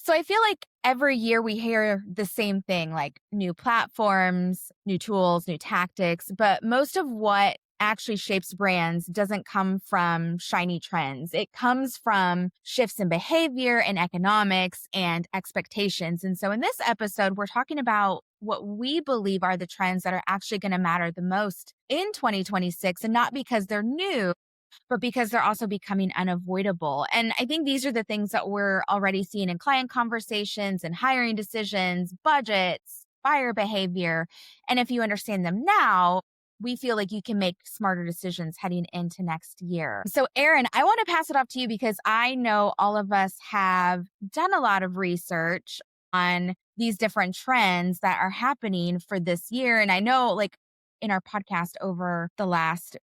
So I feel like every year we hear the same thing, like new platforms, new tools, new tactics, but most of what actually shapes brands doesn't come from shiny trends. It comes from shifts in behavior and economics and expectations. And so in this episode, we're talking about what we believe are the trends that are actually going to matter the most in 2026, and not because they're new, but because they're also becoming unavoidable. And I think these are the things that we're already seeing in client conversations and hiring decisions, budgets, buyer behavior. And if you understand them now, we feel like you can make smarter decisions heading into next year. So, Erin, I want to pass it off to you because I know all of us have done a lot of research on these different trends that are happening for this year. And I know, like, in our podcast over the last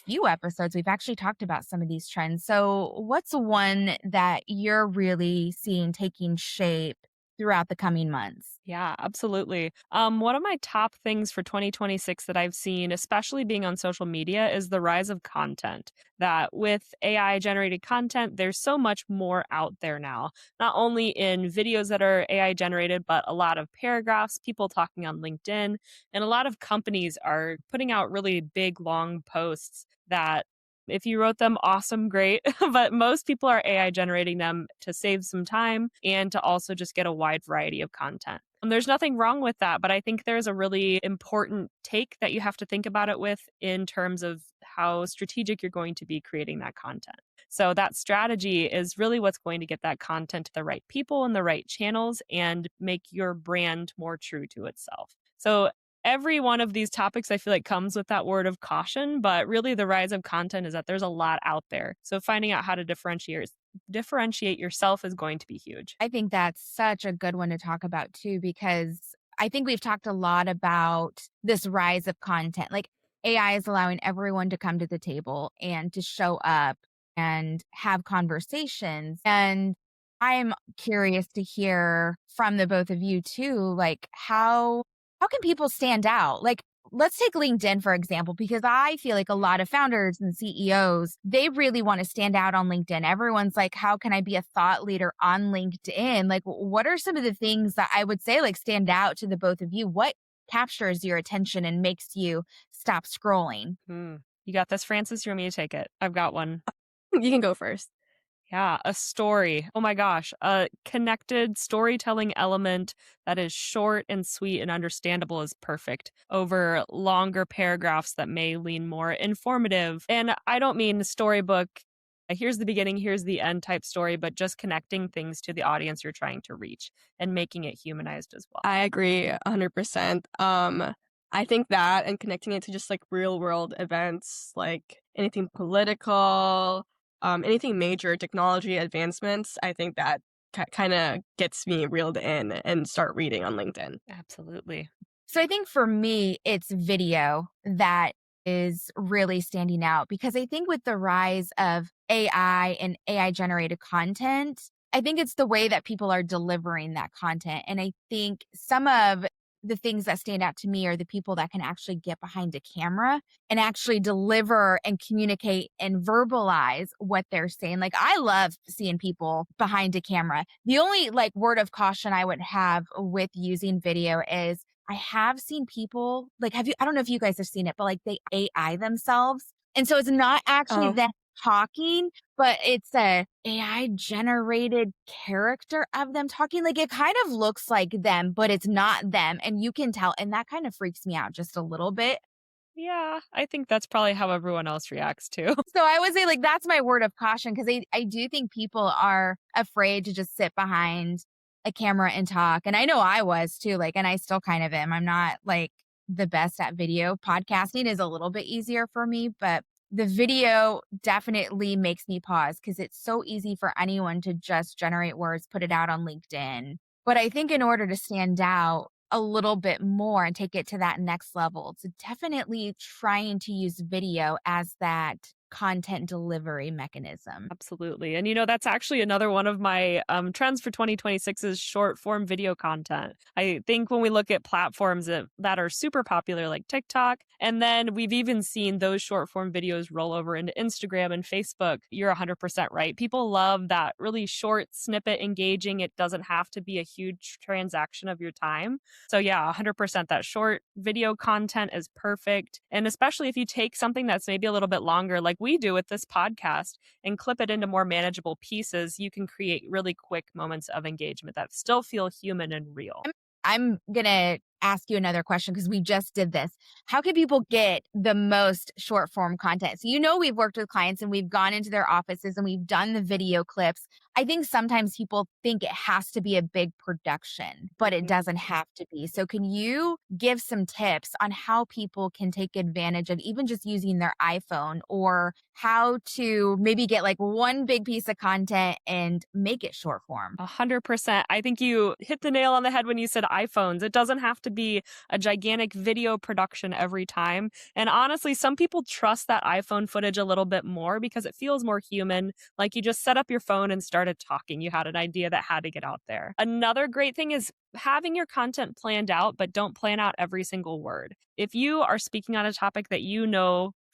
few episodes, we've actually talked about some of these trends. So, what's one that you're really seeing taking shape throughout the coming months? Yeah, absolutely. One of my top things for 2026 that I've seen, especially being on social media, is the rise of content. That with AI generated content, there's so much more out there now, not only in videos that are AI generated, but a lot of paragraphs, people talking on LinkedIn, and a lot of companies are putting out really big, long posts that if you wrote them, awesome, great. But most people are AI generating them to save some time and to also just get a wide variety of content. And there's nothing wrong with that, but I think there's a really important take that you have to think about it with in terms of how strategic you're going to be creating that content. So that strategy is really what's going to get that content to the right people and the right channels and make your brand more true to itself. So every one of these topics I feel like comes with that word of caution, but really the rise of content is that there's a lot out there. So finding out how to differentiate yourself is going to be huge. I think that's such a good one to talk about too, because I think we've talked a lot about this rise of content. Like AI is allowing everyone to come to the table and to show up and have conversations. And I'm curious to hear from the both of you too, like how can people stand out? Like, let's take LinkedIn, for example, because I feel like a lot of founders and CEOs, they really want to stand out on LinkedIn. Everyone's like, how can I be a thought leader on LinkedIn? Like, what are some of the things that I would say like stand out to the both of you? What captures your attention and makes you stop scrolling? You got this, Francis? You want me to take it? I've got one. You can go first. Yeah, a story. Oh my gosh, a connected storytelling element that is short and sweet and understandable is perfect over longer paragraphs that may lean more informative. And I don't mean storybook, here's the beginning, here's the end type story, but just connecting things to the audience you're trying to reach and making it humanized as well. I agree 100%. I think that and connecting it to just like real world events, like anything political, anything major technology advancements, I think that kind of gets me reeled in and start reading on LinkedIn. Absolutely. So I think for me, it's video that is really standing out because I think with the rise of AI and AI generated content, I think it's the way that people are delivering that content. And I think some of the things that stand out to me are the people that can actually get behind a camera and actually deliver and communicate and verbalize what they're saying. Like I love seeing people behind a camera. The only like word of caution I would have with using video is I have seen people like, I don't know if you guys have seen it, but like they AI themselves. And so it's not actually Oh, them talking, but it's a AI generated character of them talking. Like it kind of looks like them, but it's not them. And you can tell. And that kind of freaks me out just a little bit. Yeah, I think that's probably how everyone else reacts too. So I would say like that's my word of caution because I do think people are afraid to just sit behind a camera and talk. And I know I was too, like, and I still kind of am. I'm not like the best at video. Podcasting is a little bit easier for me, but the video definitely makes me pause because it's so easy for anyone to just generate words, put it out on LinkedIn. But I think in order to stand out a little bit more and take it to that next level, it's definitely trying to use video as that content delivery mechanism. Absolutely. And that's actually another one of my trends for 2026 is short form video content. I think when we look at platforms that are super popular like TikTok, and then we've even seen those short form videos roll over into Instagram and Facebook, you're 100% right. People love that really short snippet engaging. It doesn't have to be a huge transaction of your time. So yeah, 100% that short video content is perfect. And especially if you take something that's maybe a little bit longer like we do with this podcast and clip it into more manageable pieces, you can create really quick moments of engagement that still feel human and real. I'm going to ask you another question because we just did this. How can people get the most short form content? So, we've worked with clients and we've gone into their offices and we've done the video clips. I think sometimes people think it has to be a big production, but it doesn't have to be. So can you give some tips on how people can take advantage of even just using their iPhone, or how to maybe get like one big piece of content and make it short form? 100%. I think you hit the nail on the head when you said iPhones. It doesn't have to be a gigantic video production every time. And honestly, some people trust that iPhone footage a little bit more because it feels more human. Like you just set up your phone and started talking. You had an idea that had to get out there. Another great thing is having your content planned out, but don't plan out every single word. If you are speaking on a topic that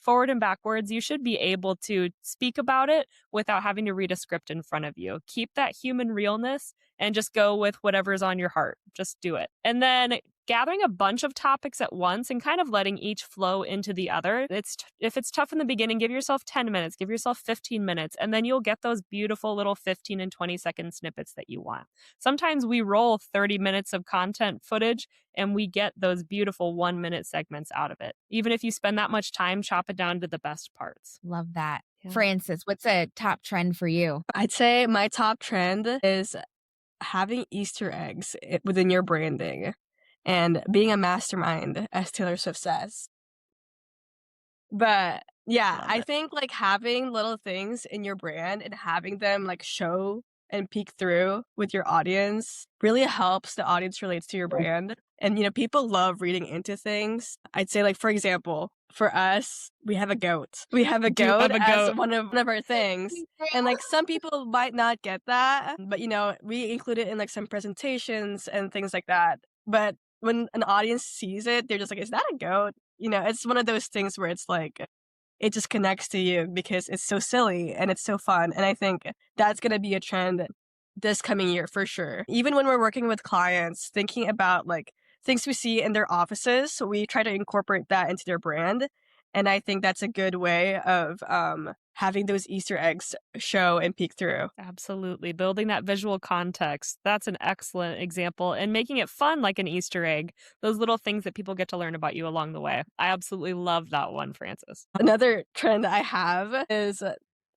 forward and backwards, you should be able to speak about it without having to read a script in front of you. Keep that human realness and just go with whatever's on your heart. Just do it. And then gathering a bunch of topics at once and kind of letting each flow into the other. If it's tough in the beginning, give yourself 10 minutes, give yourself 15 minutes, and then you'll get those beautiful little 15 and 20-second snippets that you want. Sometimes we roll 30 minutes of content footage and we get those beautiful 1-minute segments out of it. Even if you spend that much time, chop it down to the best parts. Love that. Yeah. Francis, what's a top trend for you? I'd say my top trend is having Easter eggs within your branding and being a mastermind, as Taylor Swift says. But yeah, I think like having little things in your brand and having them like show and peek through with your audience really helps the audience relates to your brand. And people love reading into things. I'd say, like, for example, for us, we have a goat. We have a goat as one of our things. And like some people might not get that, but we include it in like some presentations and things like that. But when an audience sees it, they're just like, is that a goat? It's one of those things where it's like, it just connects to you because it's so silly and it's so fun. And I think that's going to be a trend this coming year for sure. Even when we're working with clients, thinking about like things we see in their offices, so we try to incorporate that into their brand. And I think that's a good way of having those Easter eggs show and peek through. Absolutely. Building that visual context. That's an excellent example. And making it fun like an Easter egg. Those little things that people get to learn about you along the way. I absolutely love that one, Francis. Another trend I have is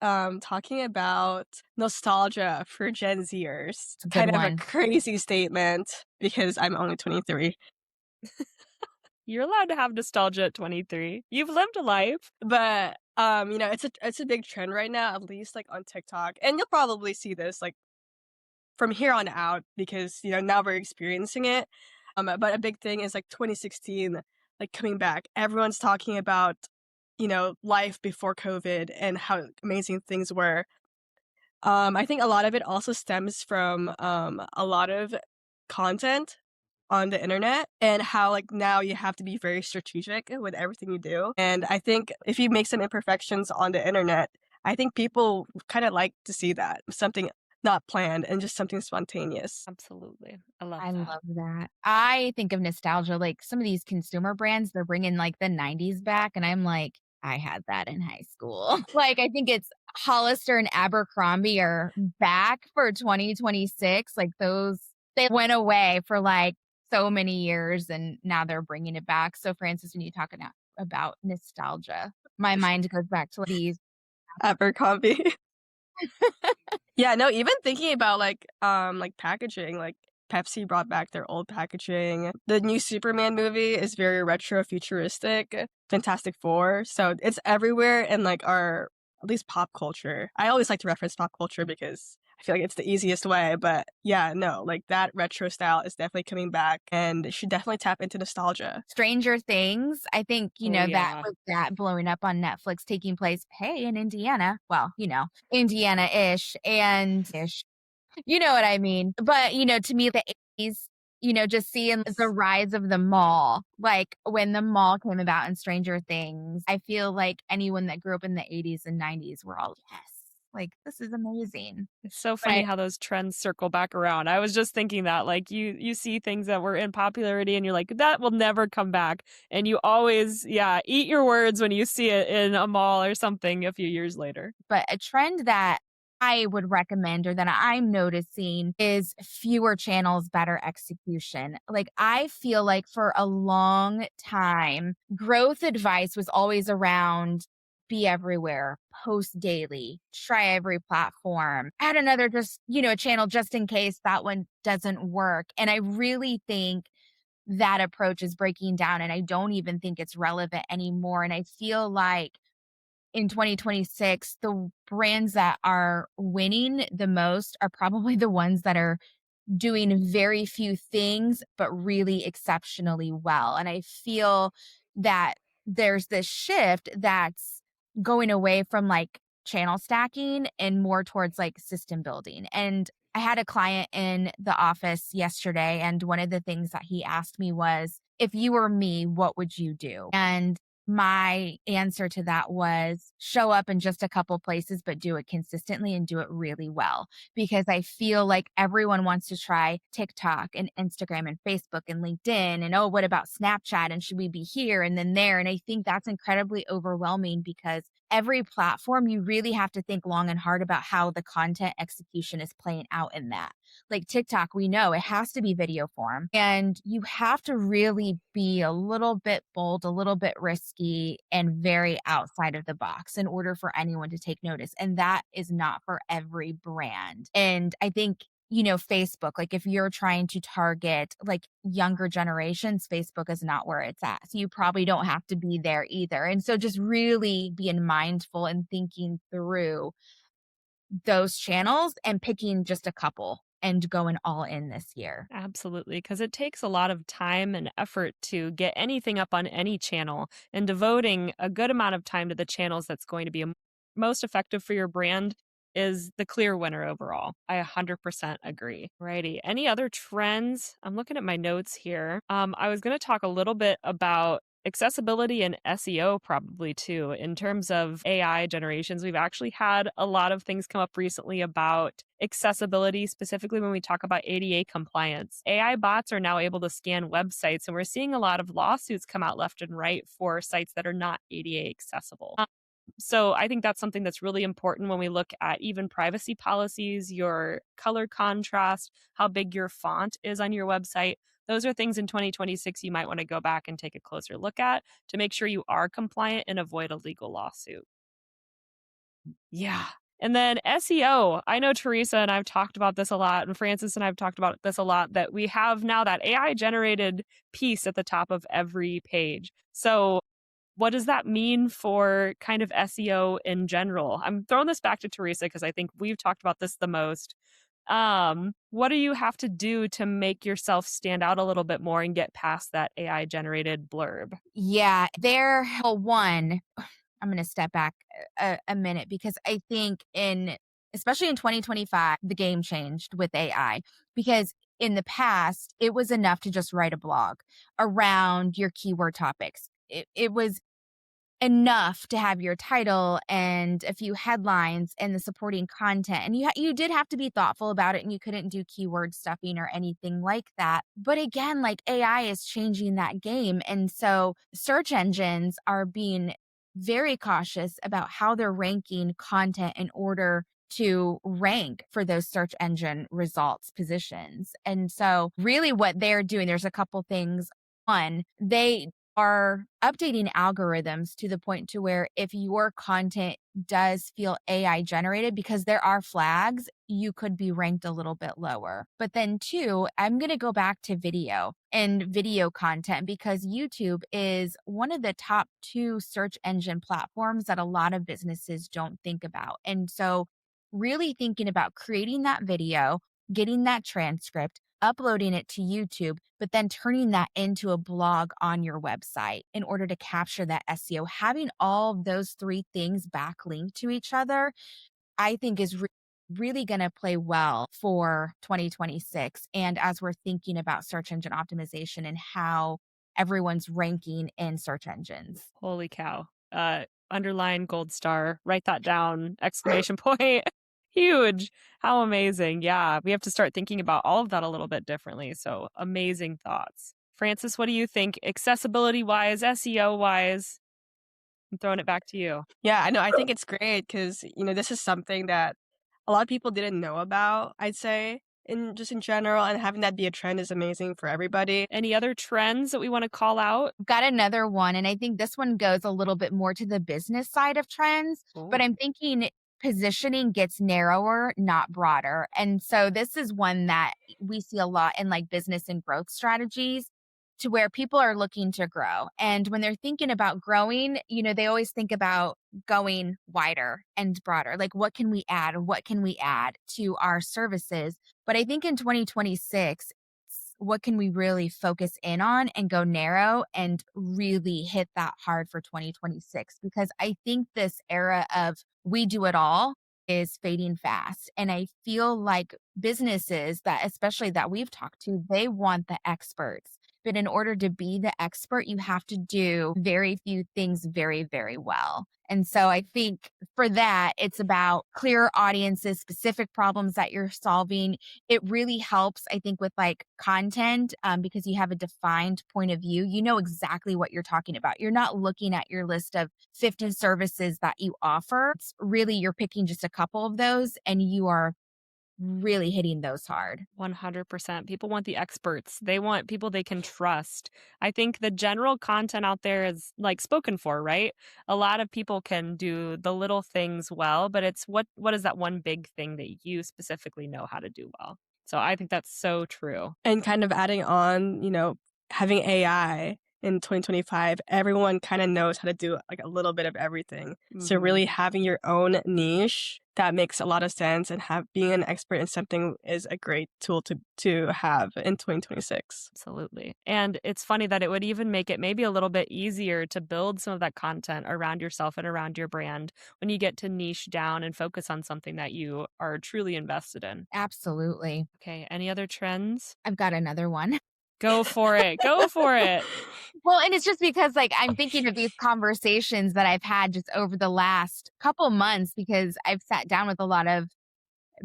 talking about nostalgia for Gen Zers. Kind of a crazy statement because I'm only 23. You're allowed to have nostalgia at 23. You've lived a life. But it's a big trend right now, at least like on TikTok. And you'll probably see this like from here on out because now we're experiencing it. But a big thing is like 2016 like coming back. Everyone's talking about life before COVID and how amazing things were. I think a lot of it also stems from a lot of content on the internet and how like now you have to be very strategic with everything you do. And I think if you make some imperfections on the internet, I think people kind of like to see that. Something not planned and just something spontaneous. Absolutely. I love that. I think of nostalgia, like some of these consumer brands, they're bringing like the 90s back. And I'm like, I had that in high school. Like, I think it's Hollister and Abercrombie are back for 2026. Like they went away for like so many years and now they're bringing it back. So Francis, when you talk about nostalgia, my mind goes back to these Abercrombie. Yeah, no, even thinking about like packaging, like Pepsi brought back their old packaging. The new Superman movie is very retro futuristic. Fantastic Four. So it's everywhere in like our at least pop culture. I always like to reference pop culture because I feel like it's the easiest way, but yeah, no, like that retro style is definitely coming back and it should definitely tap into nostalgia. Stranger Things, I think, Oh, that yeah. was that blowing up on Netflix taking place, hey, in Indiana. Well, Indiana-ish and ish. You know what I mean? But, to me, the 80s, just seeing the rise of the mall, like when the mall came about in Stranger Things, I feel like anyone that grew up in the 80s and 90s were all, yes, like this is amazing. It's so But funny how those trends circle back around. I was just thinking that, like, you see things that were in popularity and you're like, "That will never come back." And you always, yeah, eat your words when you see it in a mall or something a few years later. but a trend that I would recommend or that I'm noticing is fewer channels, better execution. Like, I feel like for a long time, growth advice was always around be everywhere, post daily, try every platform, add another just, channel just in case that one doesn't work. And I really think that approach is breaking down and I don't even think it's relevant anymore. And I feel like in 2026, the brands that are winning the most are probably the ones that are doing very few things, but really exceptionally well. And I feel that there's this shift that's going away from like channel stacking and more towards like system building. And I had a client in the office yesterday, and one of the things that he asked me was, if you were me, what would you do? And my answer to that was show up in just a couple places, but do it consistently and do it really well because I feel like everyone wants to try TikTok and Instagram and Facebook and LinkedIn. And oh, what about Snapchat? And should we be here and then there? And I think that's incredibly overwhelming because every platform, you really have to think long and hard about how the content execution is playing out in that. Like TikTok, we know it has to be video form and you have to really be a little bit bold, a little bit risky, and very outside of the box in order for anyone to take notice. And that is not for every brand. And I think Facebook, like if you're trying to target like younger generations, Facebook is not where it's at. So you probably don't have to be there either. And so just really being mindful and thinking through those channels and picking just a couple and going all in this year. Absolutely, because it takes a lot of time and effort to get anything up on any channel, and devoting a good amount of time to the channels that's going to be most effective for your brand is the clear winner overall. I 100% agree. Righty. Any other trends? I'm looking at my notes here. I was going to talk a little bit about accessibility and SEO probably too. In terms of AI generations, we've actually had a lot of things come up recently about accessibility, specifically when we talk about ADA compliance. AI bots are now able to scan websites, and we're seeing a lot of lawsuits come out left and right for sites that are not ADA accessible. So I think that's something that's really important when we look at even privacy policies, your color contrast, how big your font is on your website. Those are things in 2026 you might want to go back and take a closer look at to make sure you are compliant and avoid a legal lawsuit. Yeah. And then SEO. I know Teresa and I've talked about this a lot, and Francis and I've talked about this a lot, that we have now that AI generated piece at the top of every page. So what does that mean for kind of SEO in general? I'm throwing this back to Teresa because I think we've talked about this the most. What do you have to do to make yourself stand out a little bit more and get past that AI generated blurb? Yeah, one, I'm going to step back a minute because I think especially in 2025, the game changed with AI because in the past, it was enough to just write a blog around your keyword topics. It was enough to have your title and a few headlines and the supporting content. And you did have to be thoughtful about it and you couldn't do keyword stuffing or anything like that. But again, like AI is changing that game. And so search engines are being very cautious about how they're ranking content in order to rank for those search engine results positions. And so really what they're doing, there's a couple things. One, they are updating algorithms to the point to where if your content does feel AI generated, because there are flags, you could be ranked a little bit lower. But then two, I'm going to go back to video and video content because YouTube is one of the top two search engine platforms that a lot of businesses don't think about. And so really thinking about creating that video, getting that transcript, uploading it to YouTube, but then turning that into a blog on your website in order to capture that SEO. Having all of those three things backlinked to each other, I think is really going to play well for 2026. And as we're thinking about search engine optimization and how everyone's ranking in search engines. Holy cow. Underline gold star. Write that down. Exclamation point. Huge. How amazing. Yeah. We have to start thinking about all of that a little bit differently. So amazing thoughts. Francis, what do you think? Accessibility wise, SEO wise? I'm throwing it back to you. Yeah, I know. I think it's great because, this is something that a lot of people didn't know about, I'd say, in general, and having that be a trend is amazing for everybody. Any other trends that we want to call out? Got another one, and I think this one goes a little bit more to the business side of trends, but I'm thinking positioning gets narrower, not broader. And so this is one that we see a lot in like business and growth strategies to where people are looking to grow. And when they're thinking about growing, they always think about going wider and broader. Like, what can we add? What can we add to our services? But I think in 2026, what can we really focus in on and go narrow and really hit that hard for 2026? Because I think this era of we do it all is fading fast. And I feel like businesses that, especially that we've talked to, they want the experts. But in order to be the expert, you have to do very few things very, very well. And so I think for that, it's about clear audiences, specific problems that you're solving. It really helps, I think, with like content because you have a defined point of view. You know exactly what you're talking about. You're not looking at your list of 50 services that you offer. It's really, you're picking just a couple of those and you are really hitting those hard. 100%. People want the experts. They want people they can trust. I think the general content out there is like spoken for, right? A lot of people can do the little things well, but it's what is that one big thing that you specifically know how to do well? So I think that's so true. And kind of adding on, having AI in 2025, everyone kind of knows how to do like a little bit of everything. So really having your own niche, that makes a lot of sense, and being an expert in something is a great tool to have in 2026. Absolutely. And it's funny that it would even make it maybe a little bit easier to build some of that content around yourself and around your brand when you get to niche down and focus on something that you are truly invested in. Absolutely. Okay. Any other trends? I've got another one. Go for it. Go for it. Well, and it's just because like I'm thinking of these conversations that I've had just over the last couple months because I've sat down with a lot of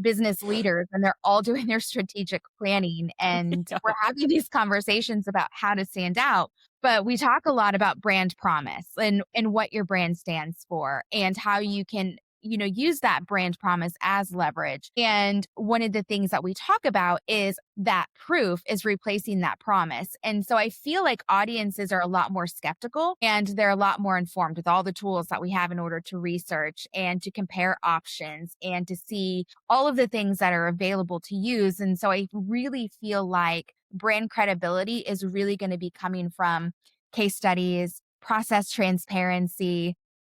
business leaders and they're all doing their strategic planning and Yeah. we're having these conversations about how to stand out. But we talk a lot about brand promise and what your brand stands for and how you can use that brand promise as leverage. And one of the things that we talk about is that proof is replacing that promise. And so I feel like audiences are a lot more skeptical and they're a lot more informed with all the tools that we have in order to research and to compare options and to see all of the things that are available to use. And so I really feel like brand credibility is really going to be coming from case studies, process transparency,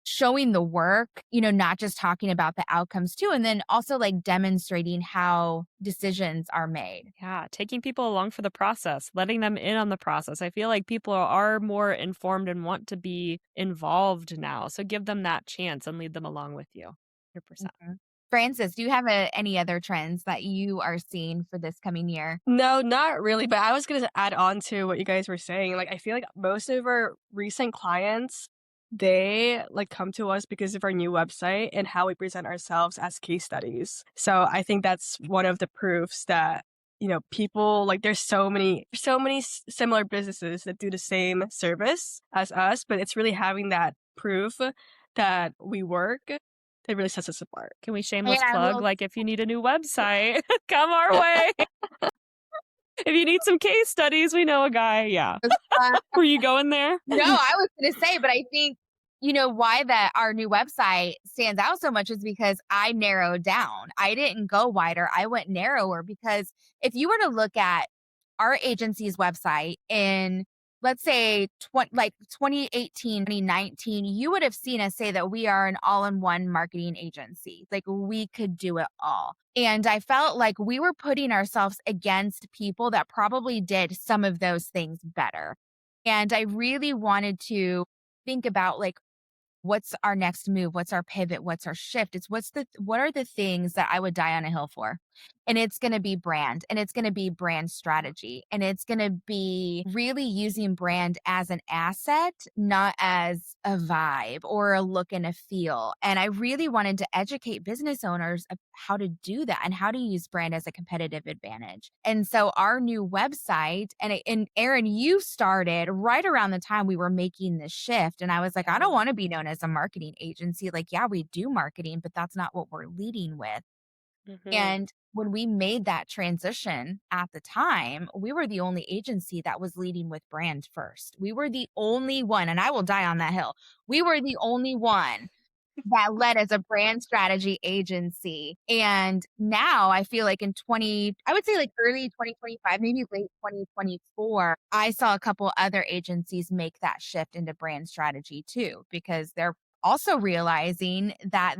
showing the work, not just talking about the outcomes too. And then also like demonstrating how decisions are made. Yeah. Taking people along for the process, letting them in on the process. I feel like people are more informed and want to be involved now. So give them that chance and lead them along with you. 100%. Francis, do you have any other trends that you are seeing for this coming year? No, not really. But I was going to add on to what you guys were saying. Like, I feel like most of our recent clients, they like come to us because of our new website and how we present ourselves as case studies. So I think that's one of the proofs that, people like there's so many similar businesses that do the same service as us, but it's really having that proof that we work that really sets us apart. Can we shameless plug? Like if you need a new website, come our way. If you need some case studies, we know a guy. Yeah. Were you going there? No, I was going to say, but I think, why that our new website stands out so much is because I narrowed down. I didn't go wider. I went narrower because if you were to look at our agency's website in let's say 2018, 2019, you would have seen us say that we are an all-in-one marketing agency. Like we could do it all. And I felt like we were putting ourselves against people that probably did some of those things better. And I really wanted to think about like, what's our next move? What's our pivot? What's our shift? It's what are the things that I would die on a hill for? And it's going to be brand, and it's going to be brand strategy, and it's going to be really using brand as an asset, not as a vibe or a look and a feel. And I really wanted to educate business owners of how to do that and how to use brand as a competitive advantage. And so our new website, and Erin, you started right around the time we were making this shift. And I was like, I don't want to be known as a marketing agency. Like, yeah, we do marketing, but that's not what we're leading with. And when we made that transition at the time, we were the only agency that was leading with brand first. We were the only one, and I will die on that hill. We were the only one that led as a brand strategy agency. And now I feel like I would say like early 2025, maybe late 2024, I saw a couple other agencies make that shift into brand strategy too, because they're also realizing that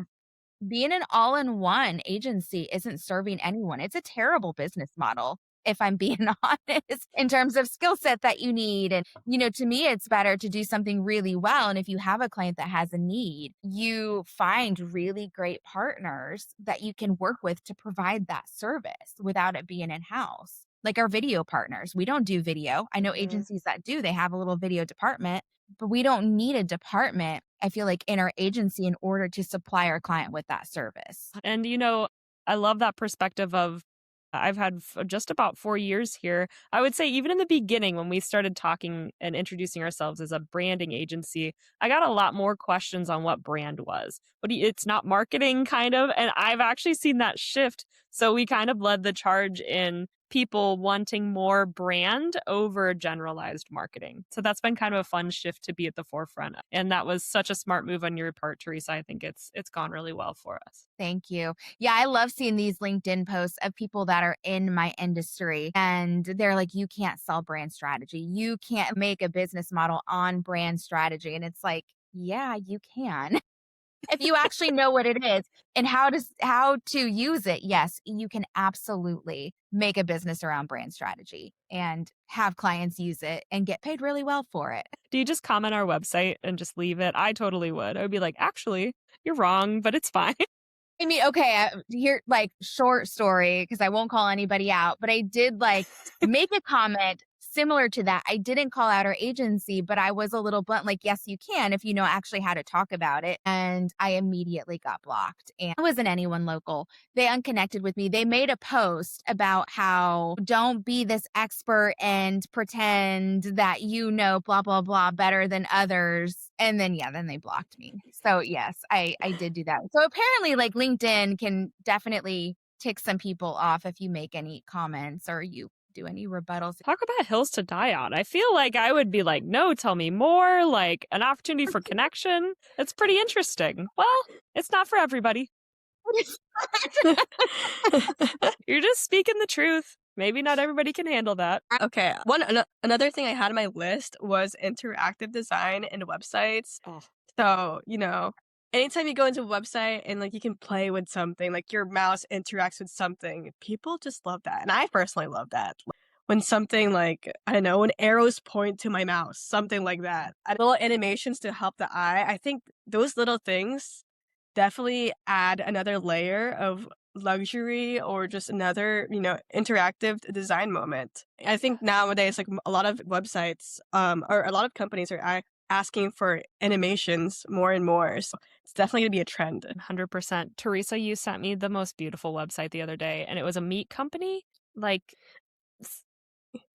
being an all-in-one agency isn't serving anyone. It's a terrible business model, if I'm being honest, in terms of skill set that you need. And, to me, it's better to do something really well. And if you have a client that has a need, you find really great partners that you can work with to provide that service without it being in-house. Like our video partners. We don't do video. I know agencies that do, they have a little video department, but we don't need a department, I feel like, in our agency in order to supply our client with that service. And, I love that perspective of I've had just about 4 years here. I would say even in the beginning when we started talking and introducing ourselves as a branding agency, I got a lot more questions on what brand was. But it's not marketing kind of. And I've actually seen that shift. So we kind of led the charge in people wanting more brand over generalized marketing. So that's been kind of a fun shift to be at the forefront. And that was such a smart move on your part, Theresa. I think it's gone really well for us. Thank you. Yeah, I love seeing these LinkedIn posts of people that are in my industry and they're like, you can't sell brand strategy. You can't make a business model on brand strategy. And it's like, yeah, you can. If you actually know what it is and how to use it, yes, you can absolutely make a business around brand strategy and have clients use it and get paid really well for it. Do you just comment our website and just leave it? I totally would. I would be like, actually, you're wrong, but it's fine. I mean, okay, here, like, short story, because I won't call anybody out, but I did make a comment similar to that. I didn't call out our agency, but I was a little blunt, like, yes, you can if you know actually how to talk about it. And I immediately got blocked. And it wasn't anyone local. They unconnected with me. They made a post about how don't be this expert and pretend that you know blah, blah, blah better than others. And then, then they blocked me. So yes, I did do that. So apparently like LinkedIn can definitely tick some people off if you make any comments or you do any rebuttals. Talk about hills to die on. I feel like I would be like, no, tell me more, like an opportunity for connection. It's pretty interesting. Well, it's not for everybody. You're just speaking the truth. Maybe not everybody can handle that. Okay. Another thing I had on my list was interactive design in websites. Oh. So, anytime you go into a website and like you can play with something, like your mouse interacts with something, people just love that. And I personally love that. When something like, I don't know, when arrows point to my mouse, something like that. Little animations to help the eye. I think those little things definitely add another layer of luxury or just another, interactive design moment. I think nowadays, like a lot of websites or a lot of companies are asking for animations more and more. So it's definitely going to be a trend. 100%. Theresa, you sent me the most beautiful website the other day, and it was a meat company.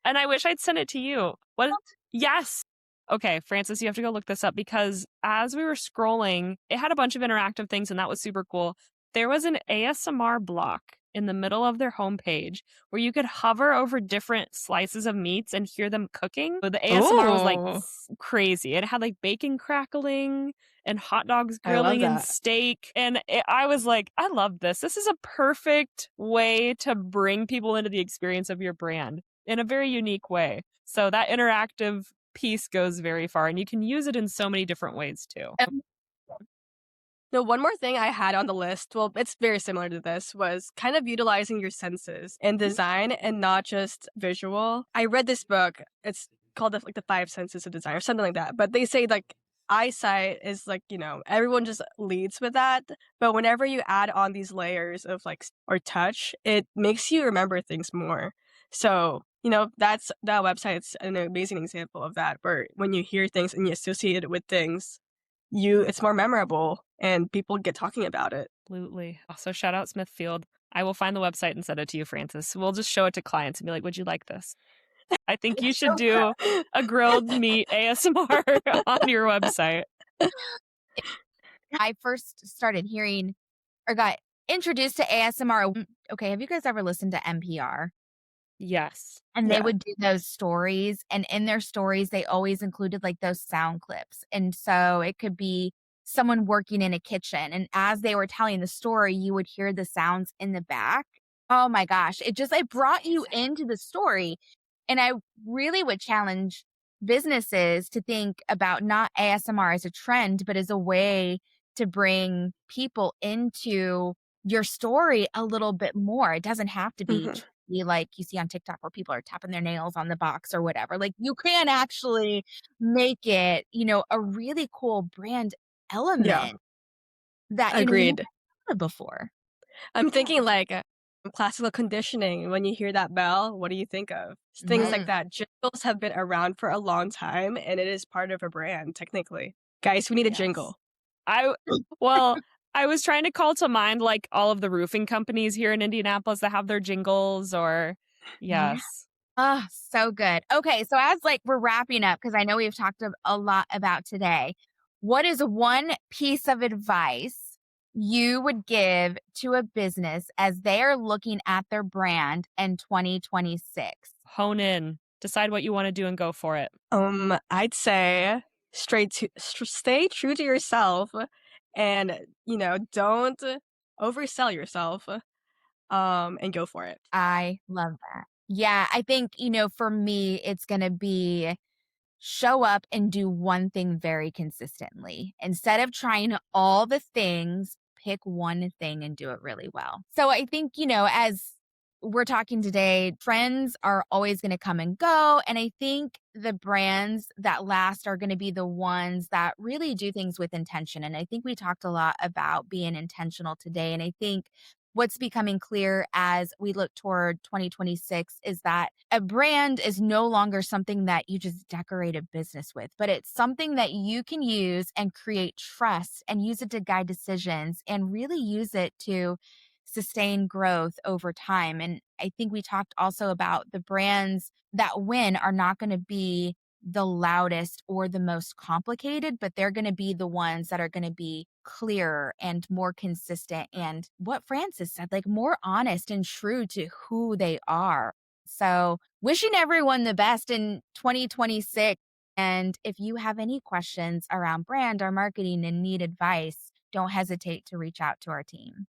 And I wish I'd sent it to you. What? Yes. Okay, Frances, you have to go look this up because as we were scrolling, it had a bunch of interactive things, and that was super cool. There was an ASMR block in the middle of their homepage where you could hover over different slices of meats and hear them cooking. So the ASMR was like crazy. It had like bacon crackling and hot dogs grilling and steak. And I was like, I love this. This is a perfect way to bring people into the experience of your brand in a very unique way. So that interactive piece goes very far, and you can use it in so many different ways too. The one more thing I had on the list, well, it's very similar to this, was kind of utilizing your senses in design and not just visual. I read this book. It's called like the five senses of design or something like that. But they say like eyesight is like, everyone just leads with that. But whenever you add on these layers of like or touch, it makes you remember things more. So, that website's an amazing example of that, where when you hear things and you associate it with things, it's more memorable and people get talking about it. Absolutely. Also, shout out Smithfield. I will find the website and send it to you, Francis. We'll just show it to clients and be like, would you like this? I think you should do a grilled meat ASMR on your website. I first started hearing or got introduced to ASMR. Okay, have you guys ever listened to NPR? Yes. And they Yeah. would do those stories, and in their stories, they always included, like, those sound clips, and so it could be someone working in a kitchen, and as they were telling the story, you would hear the sounds in the back. Oh my gosh, it brought you into the story, and I really would challenge businesses to think about not ASMR as a trend, but as a way to bring people into your story a little bit more. It doesn't have to be Mhm. like you see on TikTok where people are tapping their nails on the box or whatever. Like you can actually make it, a really cool brand Yeah, element that, you never agreed. heard of before. I'm thinking like classical conditioning. When you hear that bell, what do you think of? Things like Mm, that. Jingles have been around for a long time and it is part of a brand, technically. Guys, we need a Yes. jingle. I well, I was trying to call to mind like all of the roofing companies here in Indianapolis that have their jingles or yeah. yes. Oh, so good. Okay, so as like we're wrapping up, because I know we've talked a lot about today, what is one piece of advice you would give to a business as they are looking at their brand in 2026? Hone in. Decide what you want to do and go for it. I'd say stay true to yourself and, don't oversell yourself, and go for it. I love that. Yeah, I think, for me, it's going to be show up and do one thing very consistently. Instead of trying all the things, pick one thing and do it really well. So I think, as we're talking today, trends are always going to come and go. And I think the brands that last are going to be the ones that really do things with intention. And I think we talked a lot about being intentional today. And I think what's becoming clear as we look toward 2026 is that a brand is no longer something that you just decorate a business with, but it's something that you can use and create trust and use it to guide decisions and really use it to sustain growth over time. And I think we talked also about the brands that win are not going to be the loudest or the most complicated, but they're going to be the ones that are going to be clearer and more consistent. And what Francis said, like more honest and true to who they are. So, wishing everyone the best in 2026. And if you have any questions around brand or marketing and need advice, don't hesitate to reach out to our team.